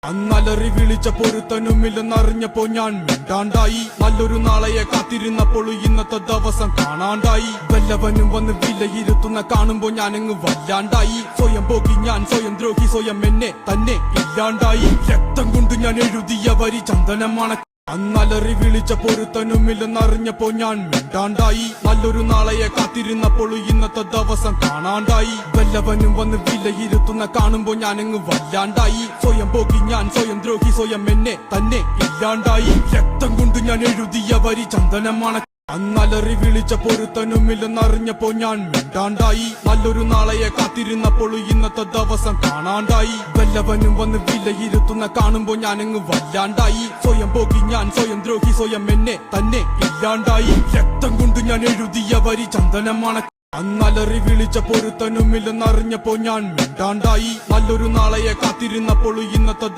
അന്നലറി വിളിച്ച പൊരുത്തനുമില്ലെന്നറിഞ്ഞപ്പോ ഞാൻ മിണ്ടാണ്ടായി. നല്ലൊരു നാളെയെ കാത്തിരുന്നപ്പോൾ ഇന്നത്തെ ദിവസം കാണാണ്ടായി. വല്ലവനും വന്ന് വിലയിരുത്തുന്ന കാണുമ്പോ ഞാനങ്ങ് വല്ലാണ്ടായി. സ്വയം പോക്കി ഞാൻ, സ്വയം ദ്രോഹി, സ്വയം എന്നെ തന്നെ ഇല്ലാണ്ടായി. രക്തം കൊണ്ട് ഞാൻ എഴുതിയ വരി ചന്ദനമാണ്. അന്നലറി വിളിച്ച പൊരുത്തനുമില്ലെന്നറിഞ്ഞപ്പോ ഞാൻ മിണ്ടാണ്ടായി. നല്ലൊരു നാളെയെ കാത്തിരുന്നപ്പോൾ ഇന്നത്തെ ദിവസം കാണാണ്ടായി. വല്ലവനും വന്ന് വിലയിരുത്തുന്ന കാണുമ്പോ ഞാനങ്ങ് വല്ലാണ്ടായി. സ്വയം പോക്കി ഞാൻ, സ്വയം ദ്രോഹി, സ്വയം എന്നെ തന്നെ ഇല്ലാണ്ടായി. രക്തം കൊണ്ട് ഞാൻ എഴുതിയ വരി ചന്ദനമാണ്. അന്നലറി വിളിച്ച പൊരുത്തനുമില്ലെന്നറിഞ്ഞപ്പോ ഞാൻ മിണ്ടാണ്ടായി. നല്ലൊരു നാളെയെ കാത്തിരുന്നപ്പോൾ ഇന്നത്തെ ദിവസം കാണാണ്ടായി. വല്ലവനും വന്ന് വിലയിരുത്തുന്ന കാണുമ്പോ ഞാനങ്ങ് വല്ലാണ്ടായി. സ്വയം പോക്കി ഞാൻ, സ്വയം ദ്രോഹി, സ്വയം എന്നെ തന്നെ ഇല്ലാണ്ടായി. രക്തം കൊണ്ട് ഞാൻ എഴുതിയ വരി ചന്ദനമാണ്. അന്നലറി വിളിച്ച പൊരുത്തനുമില്ലെന്നറിഞ്ഞപ്പോ ഞാൻ മിണ്ടാണ്ടായി. നല്ലൊരു നാളെയെ കാത്തിരുന്നപ്പോൾ ഇന്നത്തെ